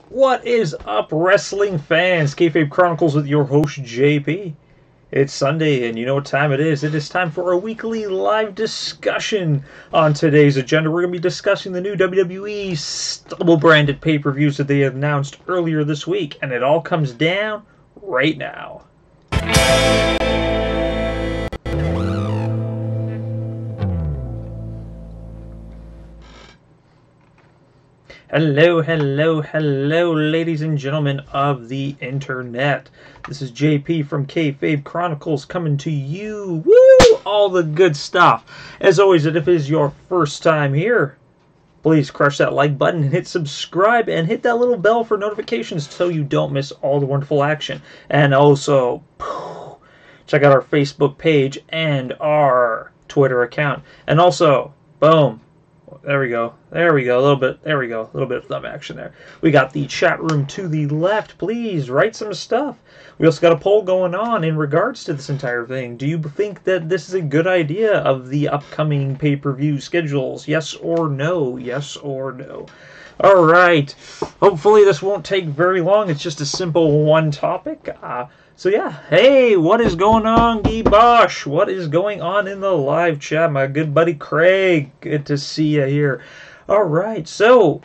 What is up, wrestling fans? Kayfabe Chronicles with your host, JP. It's Sunday, and you know what time it is. It is time for a weekly live discussion. On today's agenda, we're going to be discussing the new WWE double-branded pay-per-views that they announced earlier this week, and it all comes down right now. Hello, hello, hello, ladies and gentlemen of the internet. This is JP from Kayfabe Chronicles coming to you. Woo! All the good stuff. As always, if it is your first time here, please crush that like button and hit subscribe and hit that little bell for notifications so you don't miss all the wonderful action. And also, check out our Facebook page and our Twitter account. And also, boom. There we go. There we go. A little bit. There we go. A little bit of thumb action there. We got the chat room to the left. Please write some stuff. We also got a poll going on in regards to this entire thing. Do you think that this is a good idea of the upcoming pay-per-view schedules? Yes or no? Yes or no? All right. Hopefully this won't take very long. It's just a simple one topic. So yeah, hey, what is going on, Guy Bosch? What is going on in the live chat? My good buddy Craig, good to see you here. All right, so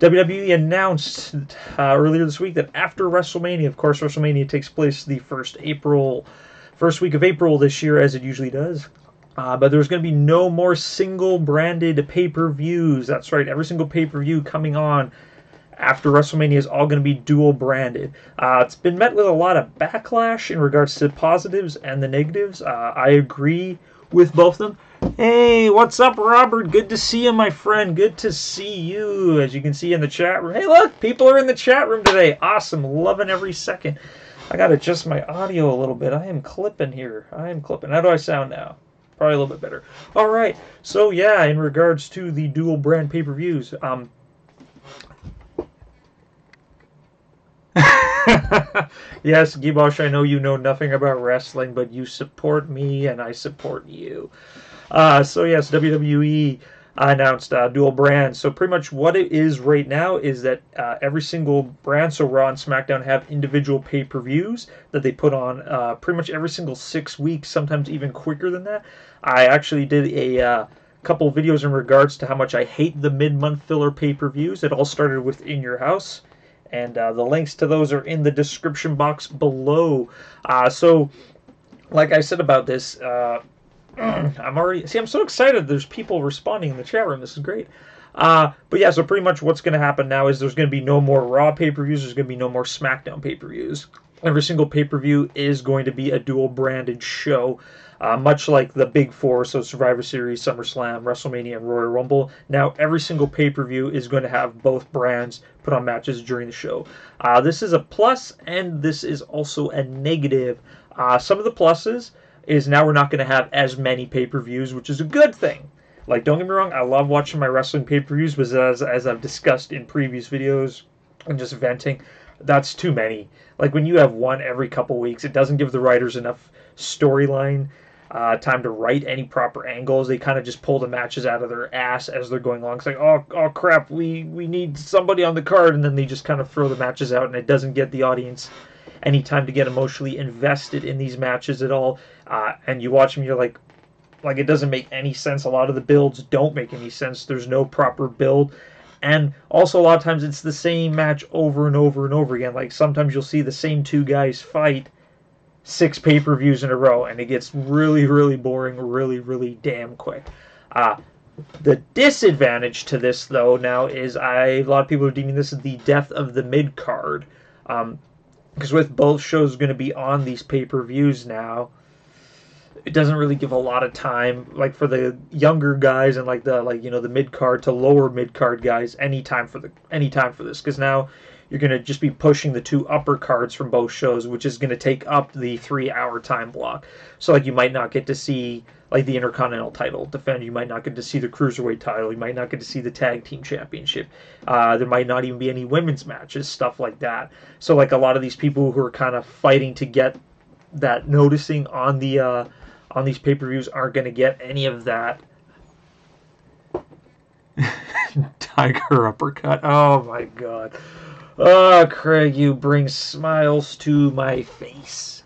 WWE announced earlier this week that after WrestleMania, of course, WrestleMania takes place the first week of April this year, as it usually does. But there's going to be no more single-branded pay-per-views. That's right, every single pay-per-view coming on after WrestleMania is all going to be dual branded. It's been met with a lot of backlash in regards to the positives and the negatives. I agree with both of them. Hey, what's up, Robert? Good to see you, my friend. Good to see you, as you can see in the chat room. Hey, look, people are in the chat room today. Awesome. Loving every second. I got to adjust my audio a little bit. I am clipping here. I am clipping. How do I sound now? Probably a little bit better. All right. So, yeah, in regards to the dual brand pay-per-views, yes, Gibosh, I know you know nothing about wrestling, but you support me and I support you. So yes, WWE announced dual brands. So pretty much what it is right now is that every single brand, so Raw and SmackDown, have individual pay-per-views that they put on pretty much every single 6 weeks, sometimes even quicker than that. I actually did a couple videos in regards to how much I hate the mid-month filler pay-per-views. It all started with In Your House. And the links to those are in the description box below. So, like I said about this, I'm so excited. There's people responding in the chat room. This is great. But yeah, so pretty much what's going to happen now is there's going to be no more Raw pay-per-views. There's going to be no more SmackDown pay-per-views. Every single pay-per-view is going to be a dual-branded show. Much like the Big Four, so Survivor Series, SummerSlam, WrestleMania, and Royal Rumble. Now, every single pay-per-view is going to have both brands put on matches during the show. This is a plus, and this is also a negative. Some of the pluses is now we're not going to have as many pay-per-views, which is a good thing. Like, don't get me wrong, I love watching my wrestling pay-per-views, but as I've discussed in previous videos and just venting, that's too many. Like, when you have one every couple weeks, it doesn't give the writers enough storyline time to write any proper angles. They kind of just pull the matches out of their ass as they're going along. It's like, oh crap, we need somebody on the card, and then they just kind of throw the matches out, and it doesn't get the audience any time to get emotionally invested in these matches at all. And you watch them, you're like it doesn't make any sense. A lot of the builds don't make any sense. There's no proper build. And also a lot of times it's the same match over and over and over again. Like sometimes you'll see the same two guys fight 6 pay-per-views in a row, and it gets really, really boring really, really damn quick. The disadvantage to this, though, now is a lot of people are deeming this as the death of the mid-card. Because with both shows going to be on these pay-per-views now, it doesn't really give a lot of time, like for the younger guys and the mid-card to lower mid-card guys, any time for this, because now you're going to just be pushing the 2 upper cards from both shows, which is going to take up the 3-hour time block. So, like, you might not get to see, like, the Intercontinental title defend. You might not get to see the Cruiserweight title. You might not get to see the Tag Team Championship. There might not even be any women's matches, stuff like that. So, like, a lot of these people who are kind of fighting to get that noticing on the on these pay-per-views aren't going to get any of that. Tiger uppercut. Oh, my God. Oh, Craig, you bring smiles to my face.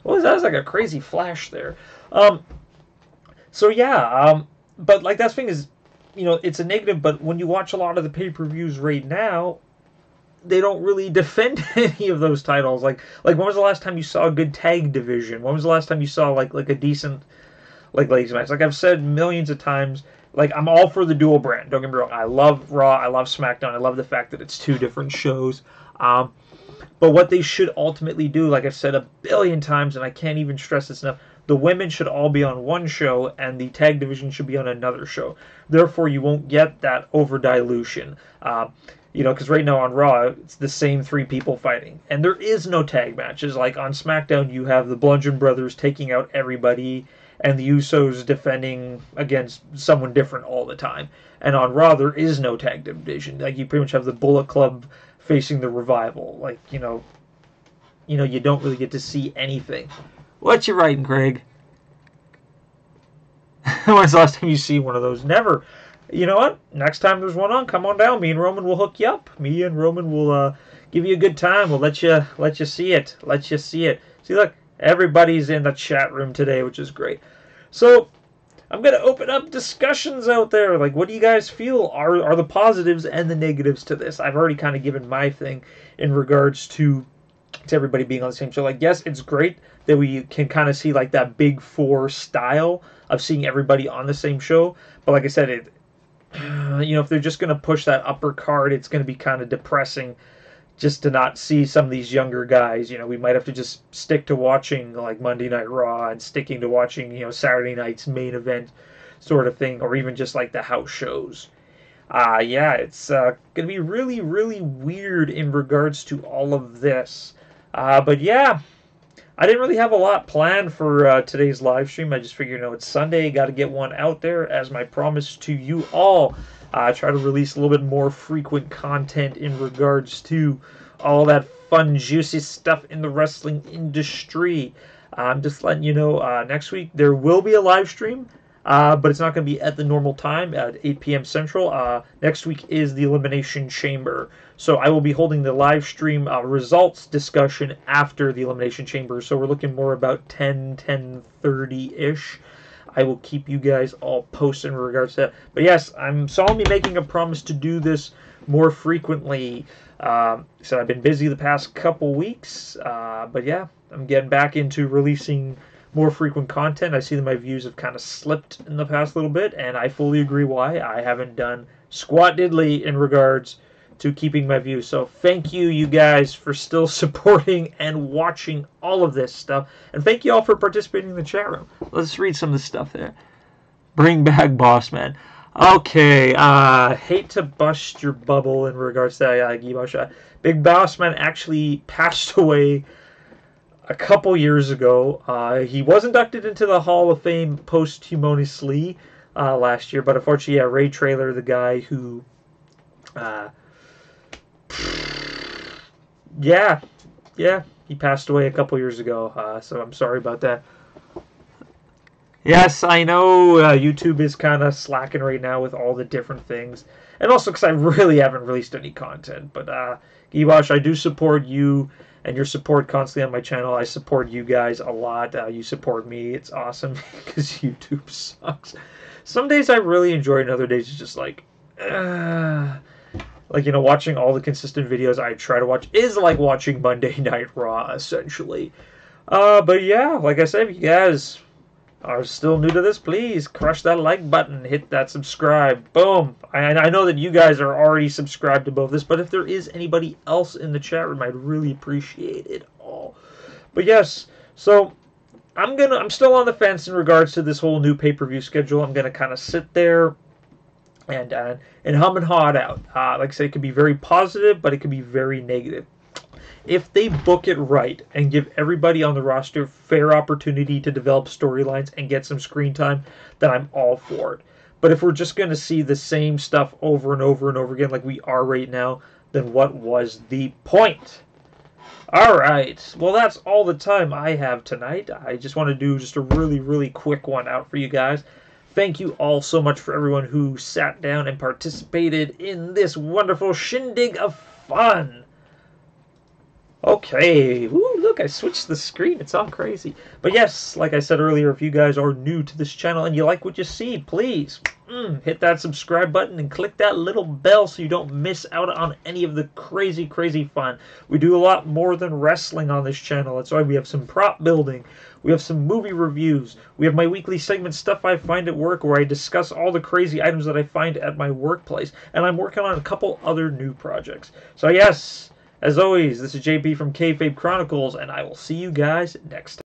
Well, that was like a crazy flash there. Um, so yeah, but like that's the thing is, it's a negative. But when you watch a lot of the pay-per-views right now, they don't really defend any of those titles. Like when was the last time you saw a good tag division? When was the last time you saw like a decent ladies match? Like I've said millions of times, like I'm all for the dual brand. Don't get me wrong. I love Raw. I love SmackDown. I love the fact that it's two different shows. But what they should ultimately do, like I've said a billion times, and I can't even stress this enough, the women should all be on one show, and the tag division should be on another show. Therefore, you won't get that over dilution. Because right now on Raw, it's the same three people fighting. And there is no tag matches. Like on SmackDown, you have the Bludgeon Brothers taking out everybody, and the Usos defending against someone different all the time. And on Raw, there is no tag division. Like you pretty much have the Bullet Club facing the Revival. Like, you don't really get to see anything. What you writing, Craig? When's the last time you see one of those? Never. You know what? Next time there's one on, come on down. Me and Roman will hook you up. Me and Roman will give you a good time. We'll let you see it. Let you see it. See, look, everybody's in the chat room today, which is great. So I'm gonna open up discussions out there. Like, what do you guys feel are the positives and the negatives to this? I've already kind of given my thing in regards to everybody being on the same show. Like, yes, it's great that we can kind of see like that big four style of seeing everybody on the same show. But like I said, if they're just going to push that upper card, it's going to be kind of depressing just to not see some of these younger guys. We might have to just stick to watching like Monday Night Raw and sticking to watching, Saturday night's main event sort of thing, or even just like the house shows. It's going to be really, really weird in regards to all of this. But yeah, I didn't really have a lot planned for today's live stream. I just figured, it's Sunday, got to get one out there as my promise to you all. Try to release a little bit more frequent content in regards to all that fun, juicy stuff in the wrestling industry. I'm just letting you know, next week there will be a live stream, but it's not going to be at the normal time at 8 p.m. Central. Next week is the Elimination Chamber. So I will be holding the live stream results discussion after the Elimination Chamber. So we're looking more about 10:30-ish. I will keep you guys all posted in regards to that. But yes, I'm solemnly making a promise to do this more frequently. So I've been busy the past couple weeks. But yeah, I'm getting back into releasing more frequent content. I see that my views have kind of slipped in the past little bit, and I fully agree why. I haven't done squat diddly in regards to keeping my views. So thank you guys for still supporting and watching all of this stuff. And thank you all for participating in the chat room. Let's read some of the stuff there. Bring back Boss Man. Okay, hate to bust your bubble in regards to Gibosh. Big Boss Man actually passed away a couple years ago. He was inducted into the Hall of Fame posthumously last year, but unfortunately, Ray Traylor, the guy who he passed away a couple years ago, so I'm sorry about that. Yes, I know YouTube is kind of slacking right now with all the different things, and also because I really haven't released any content, but Gibosh, I do support you and your support constantly on my channel. I support you guys a lot. You support me. It's awesome because YouTube sucks. Some days I really enjoy it, and other days it's just like watching all the consistent videos I try to watch is like watching Monday Night Raw, essentially. But yeah, like I said, if you guys are still new to this, please crush that like button, hit that subscribe, boom. I know that you guys are already subscribed to both this, but if there is anybody else in the chat room, I'd really appreciate it all. But yes, so I'm still on the fence in regards to this whole new pay-per-view schedule. I'm gonna kind of sit there and hum and haw it out. Like I said, it could be very positive, but it could be very negative. If they book it right and give everybody on the roster fair opportunity to develop storylines and get some screen time, then I'm all for it. But if we're just going to see the same stuff over and over and over again like we are right now, then what was the point? Alright, well that's all the time I have tonight. I just want to do just a really, really quick one out for you guys. thank you all so much for everyone who sat down and participated in this wonderful shindig of fun. Okay, ooh, look, I switched the screen. It's all crazy. But yes, like I said earlier, if you guys are new to this channel and you like what you see, please hit that subscribe button and click that little bell so you don't miss out on any of the crazy, crazy fun. We do a lot more than wrestling on this channel. That's why we have some prop building. We have some movie reviews. We have my weekly segment, Stuff I Find at Work, where I discuss all the crazy items that I find at my workplace. And I'm working on a couple other new projects. So yes, as always, this is JP from Kayfabe Chronicles, and I will see you guys next time.